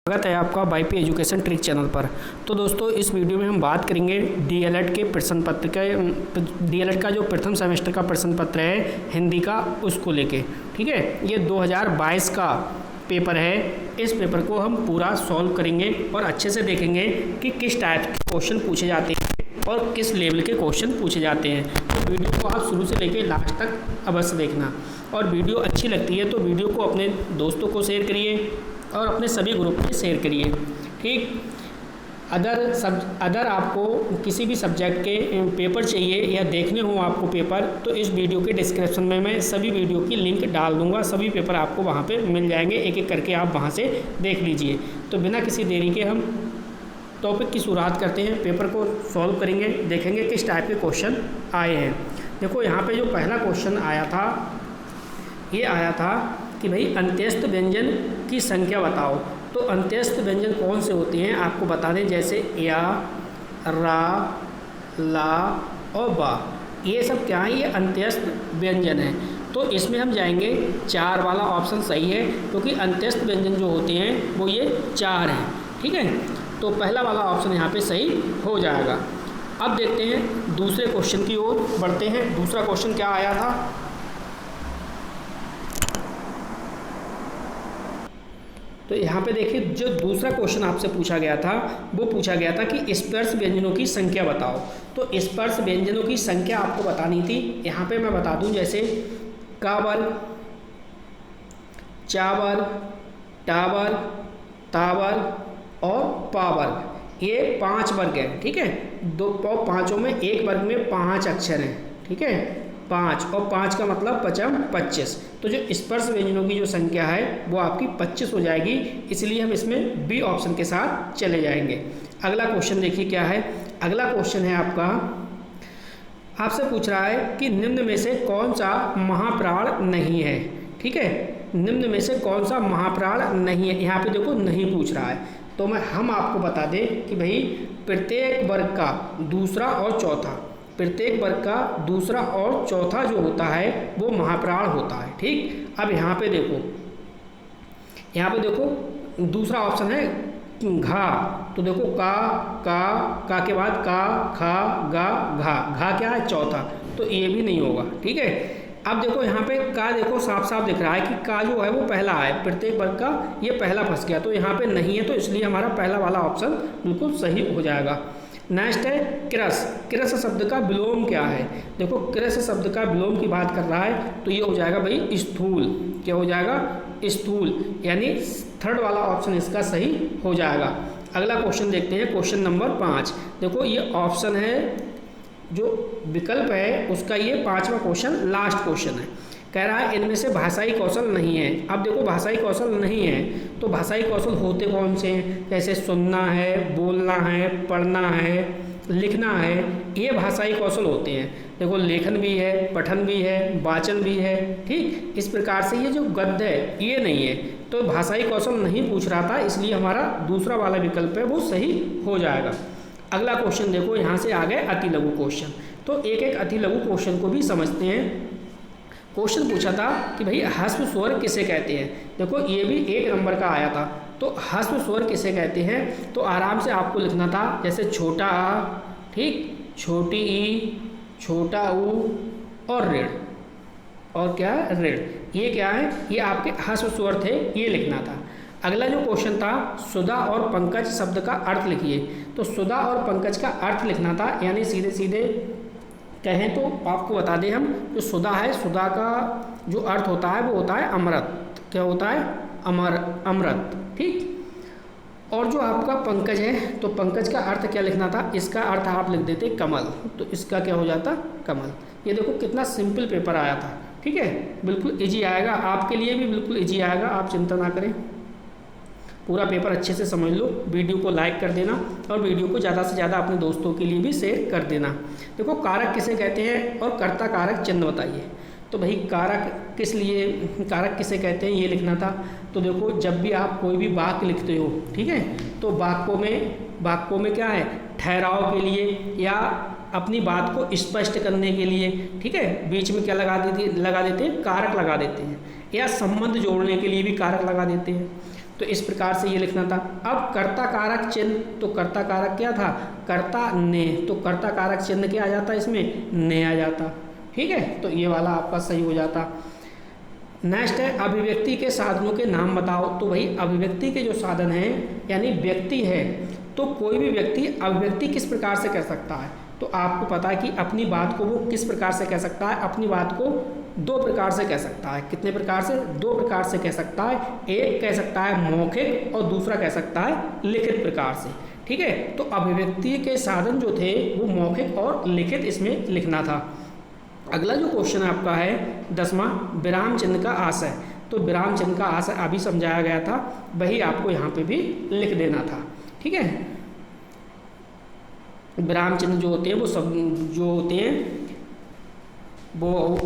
स्वागत है आपका वाईपी एजुकेशन ट्रिक चैनल पर। तो दोस्तों इस वीडियो में हम बात करेंगे डीएलएड के प्रश्न पत्र का डीएलएड का जो प्रथम सेमेस्टर का प्रश्न पत्र है हिंदी का, उसको लेके। ठीक है, ये 2022 का पेपर है। इस पेपर को हम पूरा सॉल्व करेंगे और अच्छे से देखेंगे कि किस टाइप के क्वेश्चन पूछे जाते हैं और किस लेवल के क्वेश्चन पूछे जाते हैं। तो वीडियो को आप शुरू से लेकर लास्ट तक अवश्य देखना, और वीडियो अच्छी लगती है तो वीडियो को अपने दोस्तों को शेयर करिए और अपने सभी ग्रुप में शेयर करिए। ठीक, अगर आपको किसी भी सब्जेक्ट के पेपर चाहिए या देखने हो आपको पेपर, तो इस वीडियो के डिस्क्रिप्शन में मैं सभी वीडियो की लिंक डाल दूंगा। सभी पेपर आपको वहां पे मिल जाएंगे, एक एक करके आप वहां से देख लीजिए। तो बिना किसी देरी के हम टॉपिक की शुरुआत करते हैं, पेपर को सॉल्व करेंगे, देखेंगे किस टाइप के क्वेश्चन आए हैं। देखो यहाँ पे जो पहला क्वेश्चन आया था, ये आया था कि भाई अंत्यस्थ व्यंजन की संख्या बताओ। तो अंत्यस्थ व्यंजन कौन से होते हैं आपको बता दें, जैसे या, रा, ला और बा, ये सब क्या है, ये अंत्यस्थ व्यंजन है। तो इसमें हम जाएंगे 4 वाला ऑप्शन सही है, क्योंकि अंत्यस्थ व्यंजन जो होते हैं वो ये 4 हैं। ठीक है, तो पहला वाला ऑप्शन यहाँ पे सही हो जाएगा। अब देखते हैं दूसरे क्वेश्चन की ओर बढ़ते हैं। दूसरा क्वेश्चन क्या आया था, तो यहाँ पे देखिए जो दूसरा क्वेश्चन आपसे पूछा गया था वो पूछा गया था कि स्पर्श व्यंजनों की संख्या बताओ। तो स्पर्श व्यंजनों की संख्या आपको बतानी थी। यहाँ पे मैं बता दूं, जैसे का वर्ग, चा वर्ग, टा वर्ग, ता वर्ग और पा वर्ग, ये 5 वर्ग हैं। ठीक है, दो पाँचों में एक वर्ग में 5 अक्षर हैं। ठीक है, 5 और 5 का मतलब 25। तो जो स्पर्श व्यंजनों की जो संख्या है वो आपकी 25 हो जाएगी, इसलिए हम इसमें बी ऑप्शन के साथ चले जाएंगे। अगला क्वेश्चन देखिए क्या है। अगला क्वेश्चन है आपका, आपसे पूछ रहा है कि निम्न में से कौन सा महाप्राण नहीं है। ठीक है, निम्न में से कौन सा महाप्राण नहीं है। यहाँ पे देखो नहीं पूछ रहा है, तो हम आपको बता दें कि भाई प्रत्येक वर्ग का दूसरा और चौथा, प्रत्येक वर्ग का दूसरा और चौथा जो होता है वो महाप्राण होता है। ठीक, अब यहाँ पे देखो दूसरा ऑप्शन है घा। तो देखो का के बाद का, खा, गा, घा क्या है, चौथा, तो ये भी नहीं होगा। ठीक है, अब देखो यहाँ पे का देखो साफ साफ दिख रहा है कि का जो है वो पहला है, प्रत्येक वर्ग का ये पहला फंस गया, तो यहाँ पे नहीं है, तो इसलिए हमारा पहला वाला ऑप्शन बिल्कुल सही हो जाएगा। नेक्स्ट है कृस। कृस शब्द का विलोम क्या है। देखो कृस शब्द का विलोम की बात कर रहा है, तो ये हो जाएगा भाई स्थूल। क्या हो जाएगा, स्थूल, यानी थर्ड वाला ऑप्शन इसका सही हो जाएगा। अगला क्वेश्चन देखते हैं, क्वेश्चन नंबर 5। देखो ये ऑप्शन है, जो विकल्प है उसका ये 5वां क्वेश्चन लास्ट क्वेश्चन है। कह रहा है इनमें से भाषाई कौशल नहीं है। अब देखो भाषाई कौशल नहीं है, तो भाषाई कौशल होते कौन से हैं, जैसे सुनना है, बोलना है, पढ़ना है, लिखना है, ये भाषाई कौशल होते हैं। देखो लेखन भी है, पठन भी है, वाचन भी है। ठीक, इस प्रकार से ये जो गद्य है ये नहीं है, तो भाषाई कौशल नहीं पूछ रहा था, इसलिए हमारा दूसरा वाला विकल्प है वो सही हो जाएगा। अगला क्वेश्चन देखो, यहाँ से आ गए अति लघु क्वेश्चन। तो एक एक अति लघु क्वेश्चन को भी समझते हैं। क्वेश्चन पूछा था कि भाई ह्रस्व स्वर किसे कहते हैं। देखो ये भी 1 नंबर का आया था, तो ह्रस्व स्वर किसे कहते हैं, तो आराम से आपको लिखना था, जैसे छोटा आ, ठीक, छोटी ई, छोटा ऊ और ऋण, और क्या है, ऋण, ये क्या है, ये आपके ह्रस्व स्वर थे, ये लिखना था। अगला जो क्वेश्चन था, सुधा और पंकज शब्द का अर्थ लिखिए। तो सुधा और पंकज का अर्थ लिखना था, यानी सीधे सीधे कहें तो आपको बता दें हम, जो सुधा है, सुधा का जो अर्थ होता है वो होता है अमृत। क्या होता है, अमृत। ठीक, और जो आपका पंकज है, तो पंकज का अर्थ क्या लिखना था, इसका अर्थ आप लिख देते कमल, तो इसका क्या हो जाता, कमल। ये देखो कितना सिंपल पेपर आया था। ठीक है, बिल्कुल इजी आएगा, आपके लिए भी बिल्कुल इजी आएगा, आप चिंता ना करें। पूरा पेपर अच्छे से समझ लो। वीडियो को लाइक कर देना और वीडियो को ज़्यादा से ज़्यादा अपने दोस्तों के लिए भी शेयर कर देना। देखो कारक किसे कहते हैं और कर्ता कारक चिन्ह बताइए। तो भाई कारक किस लिए, कारक किसे कहते हैं ये लिखना था। तो देखो जब भी आप कोई भी वाक्य लिखते हो, ठीक है, तो वाक्यों में क्या है, ठहराव के लिए या अपनी बात को स्पष्ट करने के लिए, ठीक है, बीच में क्या लगा देते हैं, कारक लगा देते हैं, या संबंध जोड़ने के लिए भी कारक लगा देते हैं। तो इस प्रकार से ये लिखना था। अब कर्ता कारक चिन्ह, तो कर्ता कारक क्या था, कर्ता ने, तो कर्ता कारक चिन्ह क्या आ जाता इसमें, ने आ जाता। ठीक है, तो ये वाला आपका सही हो जाता। नेक्स्ट है अभिव्यक्ति के साधनों के नाम बताओ। तो भाई अभिव्यक्ति के जो साधन हैं यानी व्यक्ति है, तो कोई भी व्यक्ति अभिव्यक्ति किस प्रकार से कर सकता है, तो आपको पता है कि अपनी बात को वो किस प्रकार से कह सकता है, अपनी बात को दो प्रकार से कह सकता है। कितने प्रकार से, दो प्रकार से कह सकता है। एक कह सकता है मौखिक और दूसरा कह सकता है लिखित प्रकार से। ठीक है, तो अभिव्यक्ति के साधन जो थे वो मौखिक और लिखित इसमें लिखना था। अगला जो क्वेश्चन आपका है 10वां, विराम चिन्ह का आशय। तो विराम चिन्ह का आशय अभी समझाया गया था, वही आपको यहाँ पे भी लिख देना था। ठीक है, विराम चिन्ह जो होते हैं वो सब जो होते हैं वो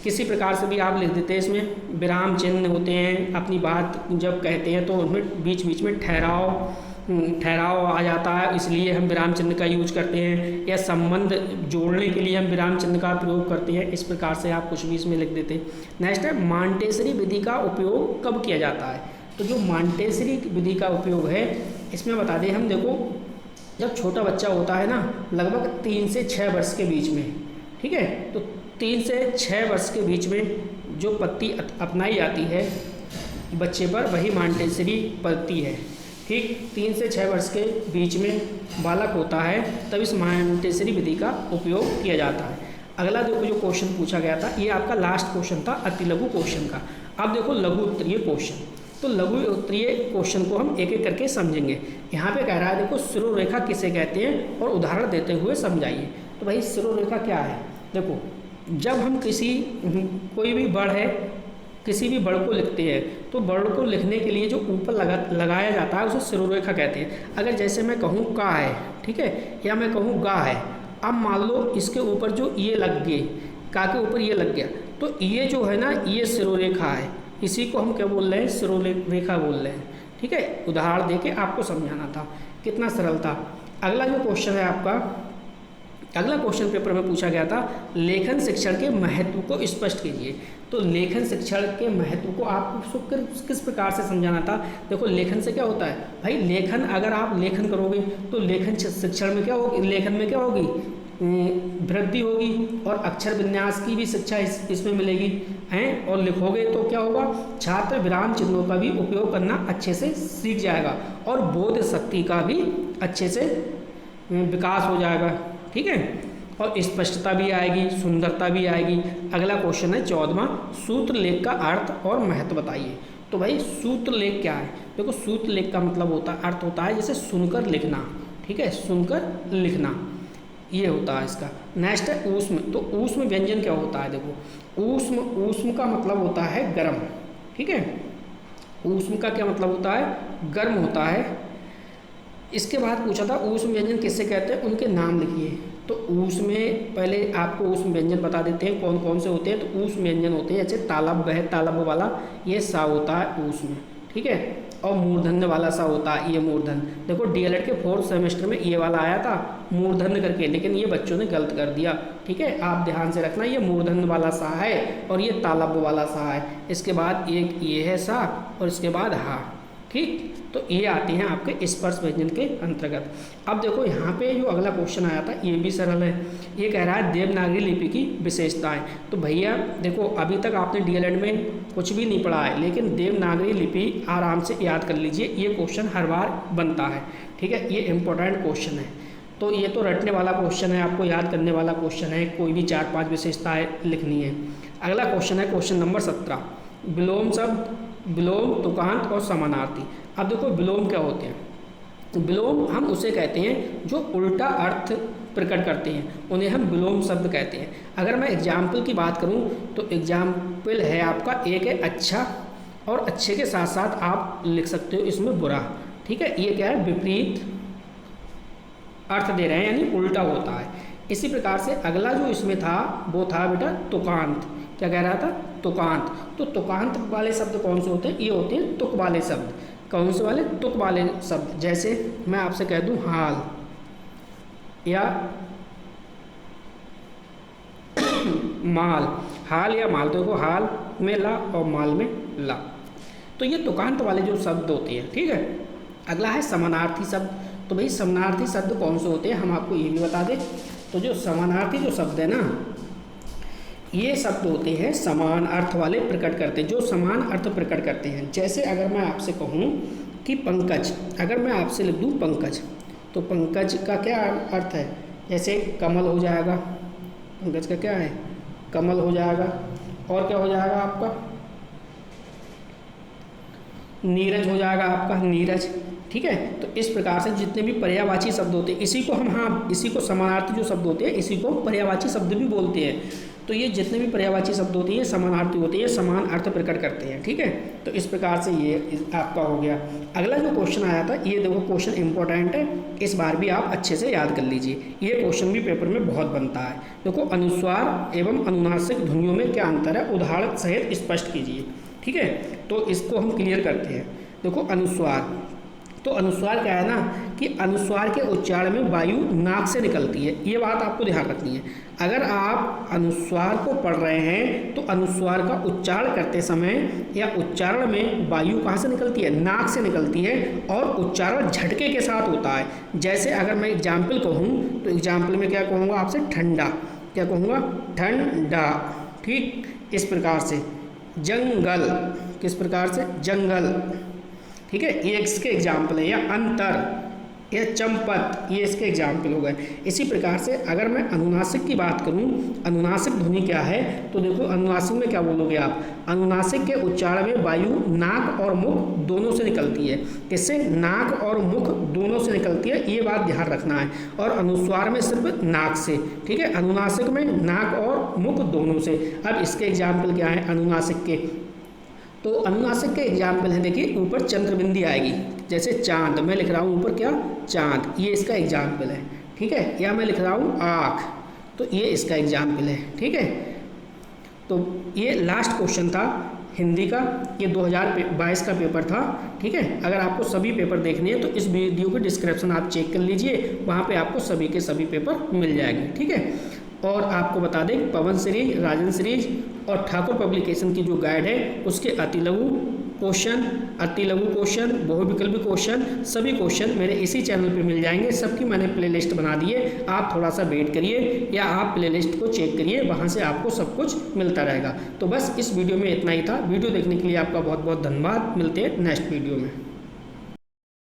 किसी प्रकार से भी आप लिख देते हैं। इसमें विराम चिन्ह होते हैं, अपनी बात जब कहते हैं तो उनमें बीच बीच में ठहराव आ जाता है, इसलिए हम विराम चिन्ह का यूज करते हैं, या संबंध जोड़ने के लिए हम विराम चिन्ह का प्रयोग करते हैं। इस प्रकार से आप कुछ भी इसमें लिख देते हैं। नेक्स्ट है मॉन्टेसरी विधि का उपयोग कब किया जाता है। तो जो मॉन्टेसरी विधि का उपयोग है इसमें बता दें हम, देखो जब छोटा बच्चा होता है ना, लगभग 3 से 6 वर्ष के बीच में, ठीक है, तो 3 से 6 वर्ष के बीच में जो पद्धति अपनाई जाती है बच्चे पर, वही मॉन्टेसरी पद्धति है। ठीक, 3 से 6 वर्ष के बीच में बालक होता है तब इस मॉन्टेसरी विधि का उपयोग किया जाता है। अगला देखो जो क्वेश्चन पूछा गया था, ये आपका लास्ट क्वेश्चन था अति लघु क्वेश्चन का। अब देखो लघु उत्तरीय क्वेश्चन, तो लघु उत्तरीय क्वेश्चन को हम एक एक करके समझेंगे। यहाँ पे कह रहा है देखो सिरोरेखा किसे कहते हैं और उदाहरण देते हुए समझाइए। तो भाई सिरोरेखा क्या है, देखो जब हम कोई भी बड़ है, किसी भी बड़ को लिखते हैं तो बड़ को लिखने के लिए जो ऊपर लगाया जाता है उसे सिरोरेखा कहते हैं। अगर जैसे मैं कहूँ का है, ठीक है, या मैं कहूँ गा है, अब मान लो इसके ऊपर जो ये लग गए, का के ऊपर ये लग गया, तो ये जो है ना ये सिरोरेखा है, इसी को हम क्या बोल रहे हैं, सिरोरेखा बोल रहे हैं। ठीक है, उदाहरण देके आपको समझाना था, कितना सरल था। अगला जो क्वेश्चन है आपका, अगला क्वेश्चन पेपर में पूछा गया था लेखन शिक्षण के महत्व को स्पष्ट कीजिए। तो लेखन शिक्षण के महत्व को आपको किस प्रकार से समझाना था। देखो लेखन से क्या होता है भाई, लेखन अगर आप लेखन करोगे तो लेखन शिक्षण में क्या होगी, लेखन में क्या होगी, वृद्धि होगी और अक्षर विन्यास की भी शिक्षा इसमें मिलेगी हैं। और लिखोगे तो क्या होगा, छात्र विराम चिन्हों का भी उपयोग करना अच्छे से सीख जाएगा और बोध शक्ति का भी अच्छे से विकास हो जाएगा। ठीक है, और स्पष्टता भी आएगी, सुंदरता भी आएगी। अगला क्वेश्चन है 14वां, सूत्र लेख का अर्थ और महत्व बताइए। तो भाई सूत्र लेख क्या है, देखो सूत्र लेख का मतलब होता है, अर्थ होता है जैसे सुनकर लिखना। ठीक है, सुनकर लिखना ये होता है इसका। नेक्स्ट है ऊष्म। तो ऊष्म व्यंजन क्या होता है, देखो ऊष्म का मतलब होता है गर्म। ठीक है, ऊष्म का क्या मतलब होता है, गर्म होता है। इसके बाद पूछा था ऊष्म व्यंजन किससे कहते हैं, उनके नाम लिखिए। तो ऊष्म में पहले आपको ऊष्म व्यंजन बता देते हैं कौन कौन से होते हैं। तो ऊष्म व्यंजन होते हैं जैसे तालब है, तालब वाला ये सा होता है ऊष्म। ठीक है, और मूर्धन्य वाला सा होता है ये मूर्धन्य। देखो डीएलएड के 4th सेमेस्टर में ये वाला आया था मूर्धन्य करके, लेकिन ये बच्चों ने गलत कर दिया। ठीक है, आप ध्यान से रखना, ये मूर्धन्य वाला सा है और ये तालब वाला सा है। इसके बाद एक ये है सा और इसके बाद हा। ठीक, तो ये आते हैं आपके स्पर्श व्यंजन के अंतर्गत। अब देखो यहाँ पे जो अगला क्वेश्चन आया था ये भी सरल है। ये कह रहा है देवनागरी लिपि की विशेषताएं। तो भैया देखो अभी तक आपने डीएलएड में कुछ भी नहीं पढ़ा है, लेकिन देवनागरी लिपि आराम से याद कर लीजिए, ये क्वेश्चन हर बार बनता है। ठीक है, ये इम्पोर्टेंट क्वेश्चन है। तो ये तो रटने वाला क्वेश्चन है, आपको याद करने वाला क्वेश्चन है, कोई भी 4-5 विशेषताएँ लिखनी है। अगला क्वेश्चन है क्वेश्चन नंबर 17, विलोम शब्द, विलोम, तुकांत और समानार्थी। अब देखो विलोम क्या होते हैं, विलोम हम उसे कहते हैं जो उल्टा अर्थ प्रकट करते हैं, उन्हें हम विलोम शब्द कहते हैं। अगर मैं एग्जाम्पल की बात करूं तो एग्जाम्पल है आपका, एक है अच्छा और अच्छे के साथ साथ आप लिख सकते हो इसमें बुरा। ठीक है, ये क्या है, विपरीत अर्थ दे रहे हैं यानी उल्टा होता है। इसी प्रकार से अगला जो इसमें था वो था बेटा तुकांत। क्या कह रहा था, तुकांत। तो तुकांत वाले शब्द कौन से होते हैं, ये होते हैं तुक वाले शब्द। कौन से वाले, तुक वाले शब्द। जैसे मैं आपसे कह दूं हाल या माल, हाल या माल। देखो हाल में ला और माल में ला। तो तो ये तुकांत वाले जो शब्द होते हैं, ठीक है। अगला है समानार्थी शब्द। तो भाई समानार्थी शब्द कौन से होते हैं, हम आपको ये भी बता दें। तो जो समानार्थी जो शब्द है ना, ये शब्द होते हैं समान अर्थ वाले प्रकट करते हैं, जो समान अर्थ प्रकट करते हैं। जैसे अगर मैं आपसे कहूँ कि पंकज, अगर मैं आपसे लिख दूँ पंकज, तो पंकज का क्या अर्थ है, जैसे कमल हो जाएगा, पंकज का क्या है, कमल हो जाएगा। और क्या हो जाएगा आपका, नीरज हो जाएगा आपका, नीरज, ठीक है। तो इस प्रकार से जितने भी पर्यायवाची शब्द होते हैं, इसी को हम, हाँ, इसी को समानार्थी जो शब्द होते हैं, इसी को पर्यायवाची शब्द भी बोलते हैं। तो ये जितने भी पर्यायवाची शब्द होते हैं, समानार्थी होते हैं, समान अर्थ प्रकट करते हैं, ठीक है। तो इस प्रकार से ये आपका हो गया। अगला जो क्वेश्चन आया था, ये देखो क्वेश्चन इंपॉर्टेंट है, इस बार भी आप अच्छे से याद कर लीजिए। ये क्वेश्चन भी पेपर में बहुत बनता है। देखो, अनुस्वार एवं अनुनासिक ध्वनियों में क्या अंतर है, उदाहरण सहित स्पष्ट कीजिए, ठीक है। तो इसको हम क्लियर करते हैं। देखो, अनुस्वार, तो अनुस्वार क्या है ना कि अनुस्वार के उच्चारण में वायु नाक से निकलती है, ये बात आपको ध्यान रखनी है। अगर आप अनुस्वार को पढ़ रहे हैं तो अनुस्वार का उच्चारण करते समय या उच्चारण में वायु कहाँ से निकलती है, नाक से निकलती है, और उच्चारण झटके के साथ होता है। जैसे अगर मैं एग्जाम्पल कहूँ तो एग्जाम्पल में क्या कहूँगा आपसे, ठंडा, क्या कहूँगा, ठंडा, ठीक। इस प्रकार से जंगल, किस प्रकार से, जंगल, ठीक है, ये इसके एग्जाम्पल है। या अंतर, या चंपत, ये इसके एग्जाम्पल हो गए। इसी प्रकार से अगर मैं अनुनासिक की बात करूं, अनुनासिक ध्वनि क्या है, तो देखो अनुनासिक में क्या बोलोगे आप, अनुनासिक के उच्चारण में वायु नाक और मुख दोनों से निकलती है। किससे, नाक और मुख दोनों से निकलती है, ये बात ध्यान रखना है। और अनुस्वार में सिर्फ नाक से, ठीक है, अनुनासिक में नाक और मुख दोनों से। अब इसके एग्जाम्पल क्या है अनुनासिक के, तो अनुनासिक के एग्जाम्पल है, देखिए ऊपर चंद्रबिंदी आएगी, जैसे चांद, मैं लिख रहा हूँ ऊपर क्या, चांद, ये इसका एग्जाम्पल है, ठीक है। या मैं लिख रहा हूँ आँख, तो ये इसका एग्जाम्पल है, ठीक है। तो ये लास्ट क्वेश्चन था हिंदी का, ये 2022 का पेपर था, ठीक है। अगर आपको सभी पेपर देखने हैं तो इस वीडियो के डिस्क्रिप्शन आप चेक कर लीजिए, वहाँ पे आपको सभी के सभी पेपर मिल जाएंगे, ठीक है। और आपको बता दें, पवन सीरीज, राजन सीरीज और ठाकुर पब्लिकेशन की जो गाइड है, उसके अति लघु क्वेश्चन, बहुविकल्पी क्वेश्चन, सभी क्वेश्चन मेरे इसी चैनल पे मिल जाएंगे। सबकी मैंने प्लेलिस्ट बना दी है, आप थोड़ा सा वेट करिए या आप प्लेलिस्ट को चेक करिए, वहाँ से आपको सब कुछ मिलता रहेगा। तो बस इस वीडियो में इतना ही था। वीडियो देखने के लिए आपका बहुत बहुत धन्यवाद। मिलते हैं नेक्स्ट वीडियो में।